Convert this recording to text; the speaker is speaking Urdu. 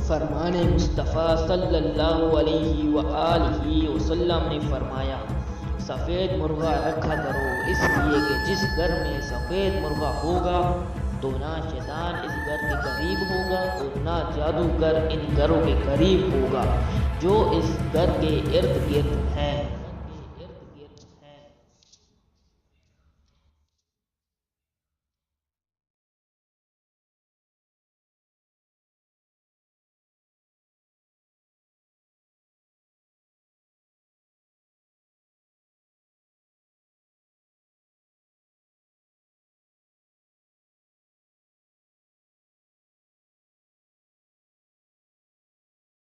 فرمان مصطفیٰ صلی اللہ علیہ وآلہ وسلم نے فرمایا، سفید مرغا رکھا کرو، اس لیے کہ جس گھر میں سفید مرغا ہوگا تو نہ شیطان اس گھر کے قریب ہوگا اور نہ جادوگر ان گھروں کے قریب ہوگا جو اس گھر کے ارد گرد ہیں۔